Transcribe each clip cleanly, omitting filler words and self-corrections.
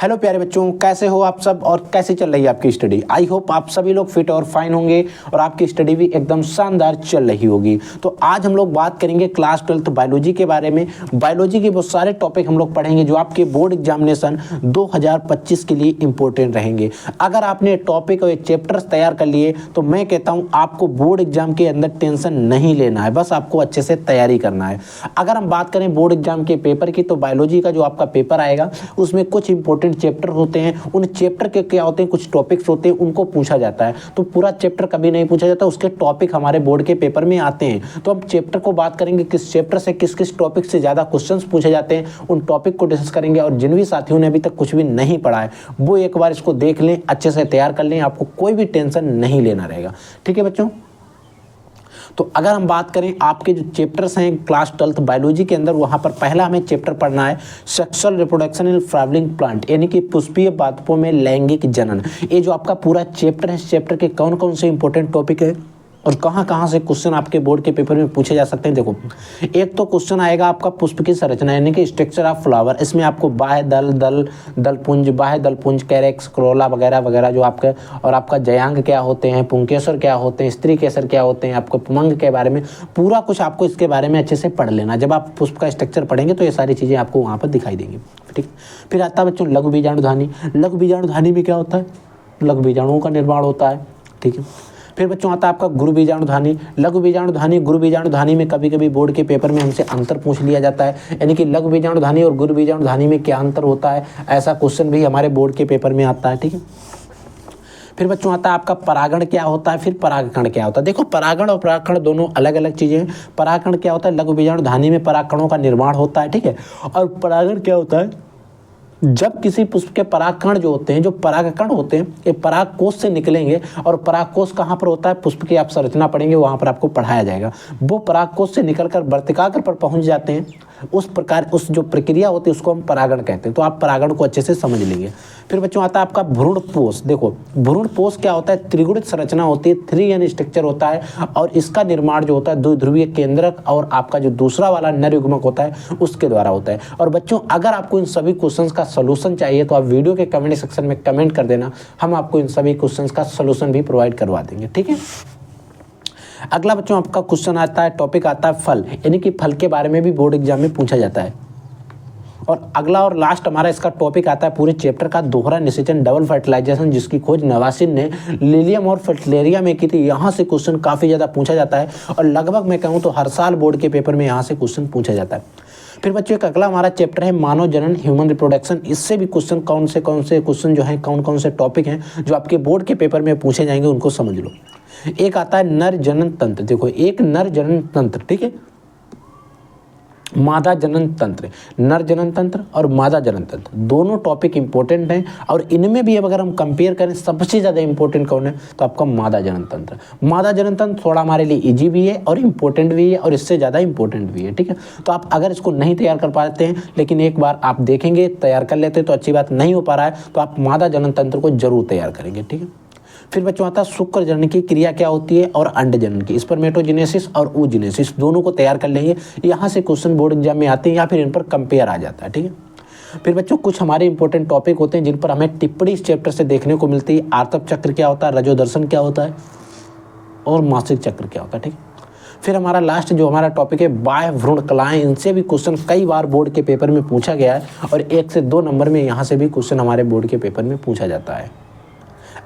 Hello प्यारे बच्चों, कैसे हो आप सब और कैसे चल रही है आपकी स्टडी। आई होप आप सभी लोग फिट और फाइन होंगे और आपकी स्टडी भी एकदम शानदार चल रही होगी। तो आज हम लोग बात करेंगे क्लास 12 बायोलॉजी के बारे में। बायोलॉजी के बहुत सारे टॉपिक हम लोग पढ़ेंगे जो आपके बोर्ड एग्जामिनेशन 2025 के लिए इंपॉर्टेंट रहेंगे। अगर आपने टॉपिक और चैप्टर्स तैयार कर लिए तो मैं कहता हूँ आपको बोर्ड एग्जाम के अंदर टेंशन नहीं लेना है, बस आपको अच्छे से तैयारी करना है। अगर हम बात करें बोर्ड एग्जाम के पेपर की, तो बायोलॉजी का जो आपका पेपर आएगा उसमें कुछ इंपॉर्टेंट चैप्टर होते हैं। उन चैप्टर के क्या होते हैं, कुछ टॉपिक्स होते हैं, उनको पूछा जाता है। तो पूरा चैप्टर कभी नहीं पूछा जाता, उसके टॉपिक हमारे बोर्ड के पेपर में आते हैं। तो हम चैप्टर को बात करेंगे, किस चैप्टर से किस किस टॉपिक से ज़्यादा क्वेश्चंस पूछे जाते हैं, उन टॉपिक को डिस्कस करेंगे। और जिन भी साथियों ने अभी तक कुछ भी नहीं पढ़ा है वो एक बार इसको देख लें, अच्छे से तैयार कर लें, आपको कोई भी टेंशन नहीं लेना रहेगा। ठीक है बच्चों। तो अगर हम बात करें आपके जो चैप्टर्स हैं क्लास 12 बायोलॉजी के अंदर, वहाँ पर पहला हमें चैप्टर पढ़ना है sexual reproduction in flowering plant, यानी कि पुष्पीय पादपों में लैंगिक जनन। ये जो आपका पूरा चैप्टर है, इस चैप्टर के कौन कौन से इंपॉर्टेंट टॉपिक है और कहाँ कहाँ से क्वेश्चन आपके बोर्ड के पेपर में पूछे जा सकते हैं। देखो, एक तो क्वेश्चन आएगा आपका पुष्प की संरचना, यानी कि स्ट्रक्चर ऑफ फ्लावर। इसमें आपको बाह्य दल, दलपुंज, बाह्य दलपुंज, कैरेक्स, क्रोला वगैरह वगैरह जो आपके, और आपका जयांग क्या होते हैं, पुंकेसर क्या होते हैं, स्त्री केसर क्या होते हैं, आपको पुमंग के बारे में पूरा कुछ आपको इसके बारे में अच्छे से पढ़ लेना। जब आप पुष्प का स्ट्रक्चर पढ़ेंगे तो ये सारी चीज़ें आपको वहाँ पर दिखाई देंगी। ठीक। फिर आता है बच्चों लघु बीजाणुधानी। लघु बीजाणुधानी में क्या होता है, लघु बीजाणुओं का निर्माण होता है। ठीक है। फिर बच्चों आता है आपका गुरु बीजाणुधानी। लघु बीजाणुधानी, गुरु बीजाणुधानी में कभी कभी बोर्ड के पेपर में हमसे अंतर पूछ लिया जाता है, यानी कि लघु बीजाणुधानी और गुरु बीजाणुधानी में क्या अंतर होता है, ऐसा क्वेश्चन भी हमारे बोर्ड के पेपर में आता है। ठीक है। फिर बच्चों आता है आपका परागण क्या होता है, फिर परागकण क्या होता है। देखो, परागण और परागकण दोनों अलग अलग चीज़ें हैं। परागकण क्या होता है, लघु बीजाणुधानी में परागकणों का निर्माण होता है। ठीक है। और परागण क्या होता है, जब किसी पुष्प के परागकण जो होते हैं, जो परागकण होते हैं, ये परागकोश से निकलेंगे। और परागकोश कहाँ पर होता है, पुष्प की आप संरचना पढ़ेंगे वहाँ पर आपको पढ़ाया जाएगा। वो परागकोश से निकलकर वर्तिकाग्र पर पहुँच जाते हैं, उस प्रकार उस जो प्रक्रिया होती है उसको हम परागण कहते हैं। तो आप परागण को अच्छे से समझ लेंगे। फिर बच्चों आता है आपका भ्रूणपोष। देखो, भ्रूणपोष क्या होता है, त्रिगुणित संरचना होती है, 3N स्ट्रक्चर होता है। और इसका निर्माण जो होता है द्विध्रुवीय केंद्रक और आपका जो दूसरा वाला नर युग्मक होता है उसके द्वारा होता है। और बच्चों, अगर आपको इन सभी क्वेश्चंस का सलूशन चाहिए तो आप वीडियो के कमेंट सेक्शन में कमेंट कर देना, हम आपको इन सभी क्वेश्चंस का सलूशन भी प्रोवाइड करवा देंगे। ठीक है। अगला बच्चों आपका क्वेश्चन आता है, टॉपिक आता है फल, यानी कि फल के बारे में भी बोर्ड एग्जाम में पूछा जाता है। और अगला और लास्ट हमारा इसका टॉपिक आता है पूरे चैप्टर का, दोहरा निषेचन, डबल फर्टिलाइजेशन, जिसकी खोज नवासिन ने लिलियम और फ्लेरिया में की थी। यहाँ से क्वेश्चन काफ़ी ज़्यादा पूछा जाता है और लगभग मैं कहूँ तो हर साल बोर्ड के पेपर में यहाँ से क्वेश्चन पूछा जाता है। फिर बच्चों एक अगला हमारा चैप्टर है मानव जनन, ह्यूमन रिप्रोडक्शन। इससे भी क्वेश्चन कौन से क्वेश्चन जो हैं, कौन कौन से टॉपिक हैं जो आपके बोर्ड के पेपर में पूछे जाएंगे, उनको समझ लो। एक आता है नर जनन तंत्र। देखो, एक नर जनन तंत्र, ठीक है, मादा जनन तंत्र। नर जनन तंत्र और मादा जनन तंत्र दोनों टॉपिक इंपॉर्टेंट हैं। और इनमें भी अब अगर हम कंपेयर करें सबसे ज़्यादा इंपॉर्टेंट कौन है, तो आपका मादा जनन तंत्र। मादा जनन तंत्र थोड़ा हमारे लिए इजी भी है और इम्पोर्टेंट भी है और इससे ज़्यादा इंपॉर्टेंट भी है। ठीक है। तो आप अगर इसको नहीं तैयार कर पाते हैं, लेकिन एक बार आप देखेंगे, तैयार कर लेते हैं तो अच्छी बात, नहीं हो पा रहा है तो आप मादा जनन तंत्र को जरूर तैयार करेंगे। ठीक है। फिर बच्चों आता है शुक्र जनन की क्रिया क्या होती है और अंड जनन की, स्पर्मेटोजेनेसिस और oogenesis, दोनों को तैयार कर लेंगे। यहाँ से क्वेश्चन बोर्ड एग्जाम में आते हैं या फिर इन पर कंपेयर आ जाता है। ठीक है। फिर बच्चों कुछ हमारे इंपॉर्टेंट टॉपिक होते हैं जिन पर हमें टिप्पणी इस चैप्टर से देखने को मिलती है। आर्तव चक्र क्या होता है, रजोदर्शन क्या होता है और मासिक चक्र क्या होता है। ठीक है। फिर हमारा लास्ट जो हमारा टॉपिक है बाह्य भ्रूण कलाएं, इनसे भी क्वेश्चन कई बार बोर्ड के पेपर में पूछा गया है और 1 से 2 नंबर में यहाँ से भी क्वेश्चन हमारे बोर्ड के पेपर में पूछा जाता है।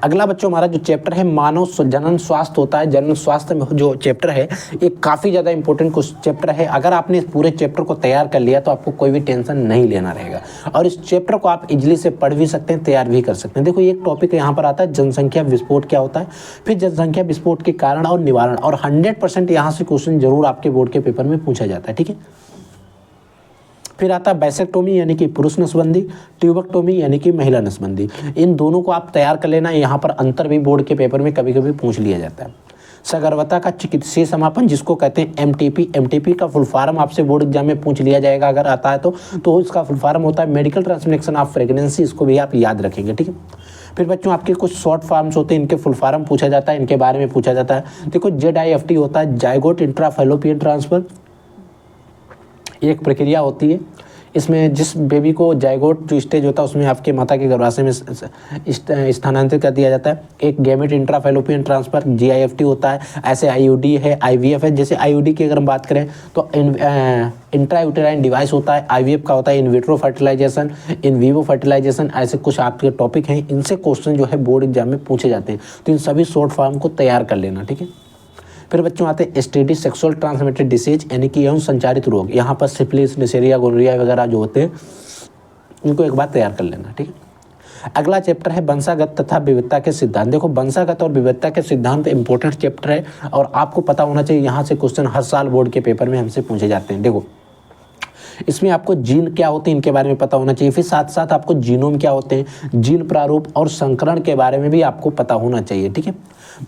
अगला बच्चों हमारा जो चैप्टर है मानव जनन स्वास्थ्य होता है। जनन स्वास्थ्य में जो चैप्टर है ये काफ़ी ज़्यादा इंपॉर्टेंट चैप्टर है। अगर आपने इस पूरे चैप्टर को तैयार कर लिया तो आपको कोई भी टेंशन नहीं लेना रहेगा और इस चैप्टर को आप इजीली से पढ़ भी सकते हैं, तैयार भी कर सकते हैं। देखो, एक टॉपिक यहाँ पर आता है जनसंख्या विस्फोट क्या होता है, फिर जनसंख्या विस्फोट के कारण और निवारण, और 100% यहाँ से क्वेश्चन जरूर आपके बोर्ड के पेपर में पूछा जाता है। ठीक है। फिर आता है बैसेक्टोमी यानी कि पुरुष नसबंदी, ट्यूबेक्टोमी यानी कि महिला नसबंदी। इन दोनों को आप तैयार कर लेना, यहाँ पर अंतर भी बोर्ड के पेपर में कभी कभी पूछ लिया जाता है। सगर्भता का चिकित्सीय समापन, जिसको कहते हैं एमटीपी का फुल फॉर्म आपसे बोर्ड एग्जाम में पूछ लिया जाएगा अगर आता है तो इसका फुल फॉर्म होता है मेडिकल ट्रांसमिशन ऑफ प्रेगनेंसी। इसको भी आप याद रखेंगे। ठीक है। फिर बच्चों आपके कुछ शॉर्ट फॉर्म्स होते हैं, इनके फुल फॉर्म पूछा जाता है, इनके बारे में पूछा जाता है। देखो, ZIFT होता है जाइगोट इंट्राफैलोपियन ट्रांसफर, एक प्रक्रिया होती है। इसमें जिस बेबी को जाइगोट जो स्टेज होता है उसमें आपके माता के गर्भाशय में स्थानांतरित कर दिया जाता है। एक गैमेट इंट्राफैलोपियन ट्रांसफर GIFT होता है। ऐसे IUD है, IVF है। जैसे IUD की अगर हम बात करें तो इंट्रायूटेराइन डिवाइस होता है। IVF का होता है in vitro fertilisation, in vivo fertilisation. ऐसे कुछ आपके टॉपिक हैं, इनसे क्वेश्चन जो है बोर्ड एग्जाम में पूछे जाते हैं, तो इन सभी शॉर्ट फॉर्म को तैयार कर लेना, ठीक है। फिर बच्चों आते हैं STD सेक्सुअल ट्रांसमिटेड डिसीज, यानी कि यौन संचारित रोग। यहाँ पर सिफिलिस, निसेरिया, गोनोरिया वगैरह जो होते हैं इनको एक बार तैयार कर लेना, ठीक है। अगला चैप्टर है वंशागत तथा विविधता के सिद्धांत। देखो वंशागत और विविधता के सिद्धांत इंपॉर्टेंट चैप्टर है और आपको पता होना चाहिए। यहाँ से क्वेश्चन हर साल बोर्ड के पेपर में हमसे पूछे जाते हैं। देखो इसमें आपको जीन क्या होते हैं इनके बारे में पता होना चाहिए। फिर साथ साथ आपको जीनोम क्या होते हैं, जीन प्रारूप और संकरण के बारे में भी आपको पता होना चाहिए, ठीक है।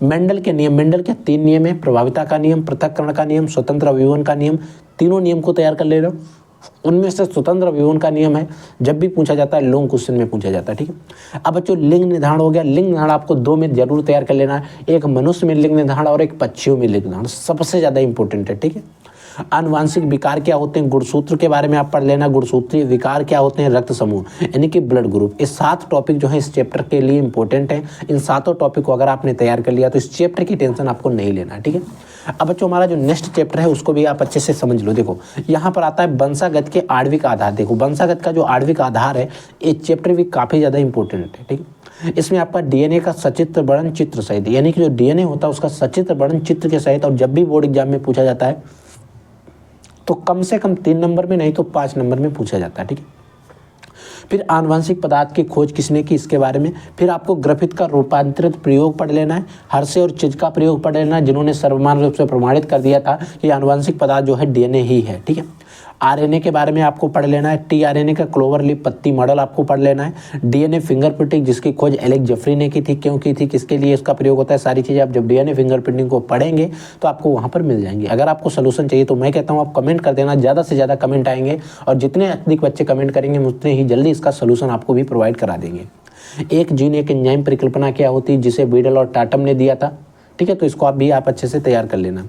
मेंडल के नियम, मेंडल के 3 नियम है, प्रभाविता का नियम, पृथक्करण का नियम, स्वतंत्र अभिवन का नियम। तीनों नियम को तैयार कर ले रहे हो। उनमें से स्वतंत्र अभिवन का नियम है, जब भी पूछा जाता है लॉन्ग क्वेश्चन में पूछा जाता है, ठीक है। अब बच्चों लिंग निर्धारण हो गया। लिंग निर्धारण आपको 2 में जरूर तैयार कर लेना है, एक मनुष्य में लिंग निर्धारण और एक पक्षियों में लिंग निर्धारण, सबसे ज़्यादा इंपॉर्टेंट है, ठीक है। आनुवांशिक विकार क्या होते हैं, गुणसूत्र के बारे में आप पढ़ लेना। गुणसूत्रीय विकार क्या होते हैं, रक्त समूह यानी कि ब्लड ग्रुप। ये 7 टॉपिक जो है इस चैप्टर के लिए इंपॉर्टेंट है। इन 7 टॉपिक को अगर आपने तैयार कर लिया तो इस चैप्टर की टेंशन आपको नहीं लेना, ठीक है। अब बच्चों हमारा जो नेक्स्ट चैप्टर है उसको भी आप अच्छे से समझ लो। देखो यहाँ पर आता है वंशागत के आणविक आधार। देखो वंशागत का जो आणविक आधार है ये चैप्टर भी काफ़ी ज़्यादा इंपॉर्टेंट है, ठीक है। इसमें आपका DNA का सचित्र वर्णन चित्र सहित, यानी कि जो DNA होता है उसका सचित्र वर्णन चित्र के सहित, और जब भी बोर्ड एग्जाम में पूछा जाता है तो कम से कम 3 नंबर में नहीं तो 5 नंबर में पूछा जाता है, ठीक है। फिर आनुवंशिक पदार्थ की खोज किसने की, इसके बारे में। फिर आपको ग्रिफिथ का रूपांतरित प्रयोग पढ़ लेना है। हर्शे और चिज का प्रयोग पढ़ लेना है, जिन्होंने सर्वमान्य रूप से प्रमाणित कर दिया था कि आनुवंशिक पदार्थ जो है DNA ही है, ठीक है। RNA के बारे में आपको पढ़ लेना है। tRNA का क्लोवर लीफ पत्ती मॉडल आपको पढ़ लेना है। DNA फिंगरप्रिंटिंग जिसकी खोज एलेक्स जेफरी ने की थी, क्यों की थी, किसके लिए इसका प्रयोग होता है, सारी चीज़ें आप जब DNA फिंगरप्रिंटिंग को पढ़ेंगे तो आपको वहाँ पर मिल जाएंगी। अगर आपको सोल्यूशन चाहिए तो मैं कहता हूँ आप कमेंट कर देना, ज़्यादा से ज़्यादा कमेंट आएंगे और जितने अधिक बच्चे कमेंट करेंगे उतने ही जल्दी इसका सोल्यूशन आपको भी प्रोवाइड करा देंगे। एक जीन एक एंजाइम परिकल्पना क्या होती है, जिसे बीडल और टाटम ने दिया था, ठीक है। तो इसको आप अच्छे से तैयार कर लेना।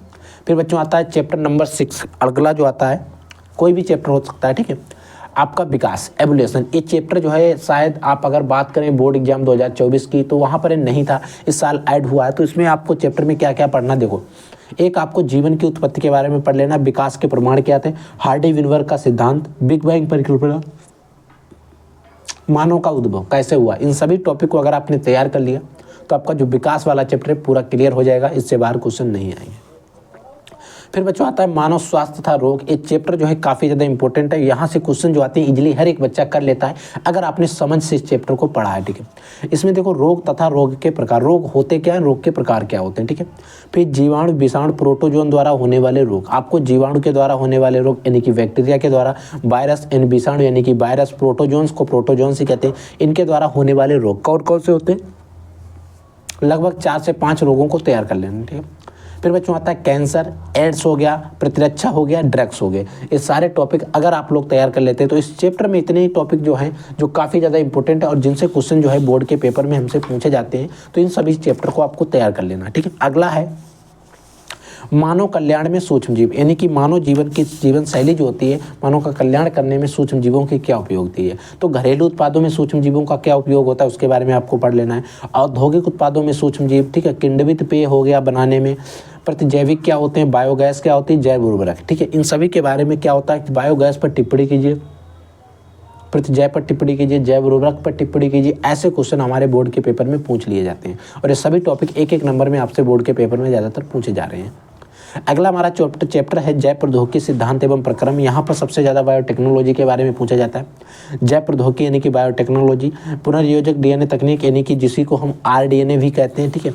फिर बच्चों आता है चैप्टर नंबर 6। अगला जो आता है कोई भी चैप्टर हो सकता है, ठीक है। आपका विकास, एवोल्यूशन। ये चैप्टर जो है शायद आप अगर बात करें बोर्ड एग्जाम 2024 की तो वहाँ पर नहीं था, इस साल ऐड हुआ है। तो इसमें आपको चैप्टर में क्या क्या पढ़ना, देखो एक आपको जीवन की उत्पत्ति के बारे में पढ़ लेना, विकास के प्रमाण क्या थे, हार्डी-विनबर का सिद्धांत, बिग बैंग परिकल्पना, मानव का उद्भव कैसे हुआ। इन सभी टॉपिक को अगर आपने तैयार कर लिया तो आपका जो विकास वाला चैप्टर है पूरा क्लियर हो जाएगा, इससे बाहर क्वेश्चन नहीं आएंगे। फिर बच्चों आता है मानव स्वास्थ्य तथा रोग। ये चैप्टर जो है काफ़ी ज़्यादा इंपॉर्टेंट है। यहाँ से क्वेश्चन जो आते हैं इजीली हर एक बच्चा कर लेता है अगर आपने समझ से इस चैप्टर को पढ़ा है, ठीक है। इसमें देखो रोग तथा रोग के प्रकार, रोग होते क्या हैं, रोग के प्रकार क्या होते हैं, ठीक है। फिर जीवाणु, विषाणु, प्रोटोजोन द्वारा होने वाले रोग। आपको जीवाणु के द्वारा होने वाले रोग यानी कि बैक्टीरिया के द्वारा, वायरस एंड विषाणु यानी कि वायरस, प्रोटोजोन्स को प्रोटोजोन्स ही कहते हैं, इनके द्वारा होने वाले रोग कौन कौन से होते हैं, लगभग 4 से 5 रोगों को तैयार कर लेना, ठीक है। फिर बच्चों आता है कैंसर, एड्स हो गया, प्रतिरक्षा हो गया, ड्रग्स हो गए। ये सारे टॉपिक अगर आप लोग तैयार कर लेते हैं तो इस चैप्टर में इतने ही टॉपिक जो हैं जो काफ़ी ज़्यादा इंपॉर्टेंट है और जिनसे क्वेश्चन जो है बोर्ड के पेपर में हमसे पूछे जाते हैं, तो इन सभी चैप्टर को आपको तैयार कर लेना, ठीक है। अगला है मानव कल्याण में सूक्ष्म जीव, यानी कि मानव जीवन की जीवन शैली जो होती है, मानव का कल्याण करने में सूक्ष्म जीवों की क्या उपयोग होती है। तो घरेलू उत्पादों में सूक्ष्म जीवों का क्या उपयोग होता है उसके बारे में आपको पढ़ लेना है। औद्योगिक उत्पादों में सूक्ष्म जीव, ठीक है। किण्वित पेय हो गया बनाने में। प्रतिजैविक क्या होते हैं, बायोगैस क्या होती है, जैव उर्वरक, ठीक है। इन सभी के बारे में क्या होता है, बायोगैस पर टिप्पणी कीजिए, प्रतिजैव पर टिप्पणी कीजिए, जैव उर्वरक पर टिप्पणी कीजिए। ऐसे क्वेश्चन हमारे बोर्ड के पेपर में पूछ लिए जाते हैं और ये सभी टॉपिक एक एक नंबर में आपसे बोर्ड के पेपर में ज़्यादातर पूछे जा रहे हैं। अगला हमारा चैप्टर है जैव प्रौद्योगिकी सिद्धांत एवं प्रक्रम। यहाँ पर सबसे ज़्यादा बायोटेक्नोलॉजी के बारे में पूछा जाता है। जैव प्रौद्योगिकी यानी कि बायोटेक्नोलॉजी, पुनर्योजक DNA तकनीक यानी कि जिसी को हम RDNA भी कहते हैं, ठीक है।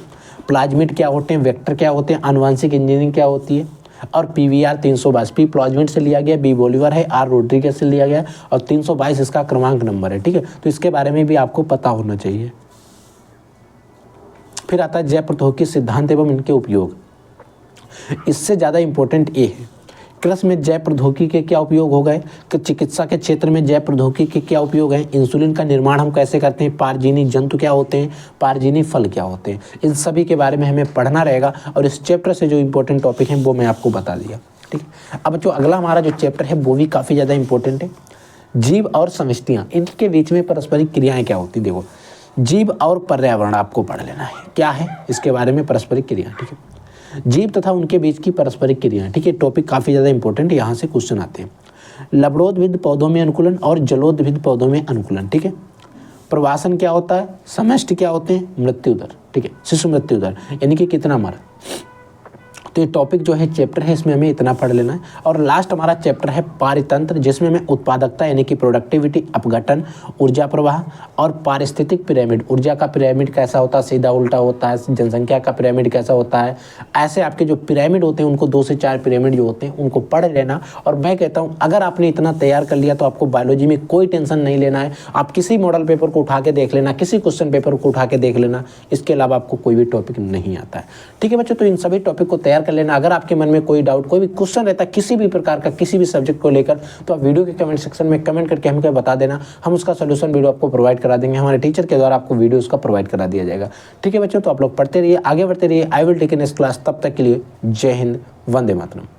प्लाज्मिड क्या होते हैं, वेक्टर क्या होते हैं, आनुवंशिक इंजीनियरिंग क्या होती है, और PVR 322, P प्लाज्मिड से लिया गया, B बोलिवर है, R रोड्रिगेज से लिया गया और 322 इसका क्रमांक नंबर है, ठीक है। तो इसके बारे में भी आपको पता होना चाहिए। फिर आता है जैव प्रौद्योगिकी सिद्धांत एवं इनके उपयोग। इससे ज़्यादा इम्पोर्टेंट ये है कृषि में जैव प्रौद्योगिकी के क्या उपयोग हो गए, कि चिकित्सा के क्षेत्र में जैव प्रौद्योगिकी के क्या उपयोग हैं, इंसुलिन का निर्माण हम कैसे करते हैं, पारजीनी जंतु क्या होते हैं, पारजीनी फल क्या होते हैं, इन सभी के बारे में हमें पढ़ना रहेगा और इस चैप्टर से जो इंपॉर्टेंट टॉपिक हैं वो मैं आपको बता दिया, ठीक है। अब जो अगला हमारा जो चैप्टर है वो भी काफ़ी ज़्यादा इंपॉर्टेंट है। जीव और समष्टियाँ, इनके बीच में पारस्परिक क्रियाएं क्या होती, देखो जीव और पर्यावरण आपको पढ़ लेना है, क्या है इसके बारे में पारस्परिक क्रिया, ठीक है। जीव तथा उनके बीच की पारस्परिक क्रिया, ठीक है, टॉपिक काफ़ी ज़्यादा इंपॉर्टेंट, यहाँ से क्वेश्चन आते हैं। लवणोद्भिद पौधों में अनुकूलन और जलोद्भिद पौधों में अनुकूलन, ठीक है। प्रवासन क्या होता है, समष्टि क्या होते हैं, मृत्यु दर, ठीक है, शिशु मृत्यु दर यानी कि कितना मर। तो ये टॉपिक जो है चैप्टर है, इसमें हमें इतना पढ़ लेना है। और लास्ट हमारा चैप्टर है पारितंत्र, जिसमें हमें उत्पादकता यानी कि प्रोडक्टिविटी, अपघटन, ऊर्जा प्रवाह और पारिस्थितिक पिरामिड, ऊर्जा का पिरामिड कैसा होता है, सीधा उल्टा होता है, जनसंख्या का पिरामिड कैसा होता है, ऐसे आपके जो पिरामिड होते हैं उनको 2 से 4 पिरामिड जो होते हैं उनको पढ़ लेना। और मैं कहता हूँ अगर आपने इतना तैयार कर लिया तो आपको बायोलॉजी में कोई टेंशन नहीं लेना है। आप किसी मॉडल पेपर को उठा के देख लेना, किसी क्वेश्चन पेपर को उठा के देख लेना, इसके अलावा आपको कोई भी टॉपिक नहीं आता है, ठीक है बच्चों। तो इन सभी टॉपिक को तैयार कर लेना। अगर आपके मन में कोई डाउट, कोई भी क्वेश्चन रहता है किसी भी प्रकार का, किसी भी सब्जेक्ट को लेकर, तो आप वीडियो के कमेंट सेक्शन में कमेंट करके हमको बता देना, हम उसका सोल्यूशन वीडियो आपको प्रोवाइड करा देंगे। हमारे टीचर के द्वारा आपको वीडियो उसका प्रोवाइड करा दिया जाएगा, ठीक है बच्चों। तो आप लोग पढ़ते रहिए, आगे बढ़ते रहिए। I will take in next class. तब तक के लिए जय हिंद, वंदे मातरम।